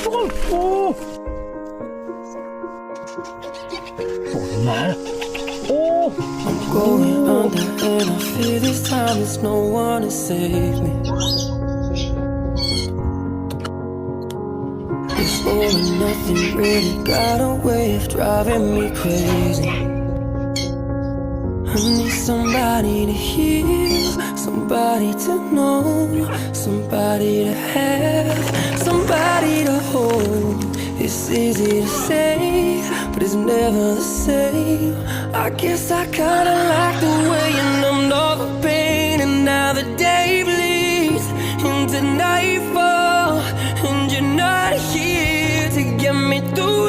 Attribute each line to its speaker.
Speaker 1: 오. 오.
Speaker 2: I'm going under and I fear this time there's no one to save me. This all and nothing really got a way of driving me crazy. I need somebody to heal, somebody to know, somebody to have, somebody to hold. It's easy to say, but it's never the same. I guess I kinda like the way you numbed all the pain, and now the day bleeds into nightfall, and you're not here to get me through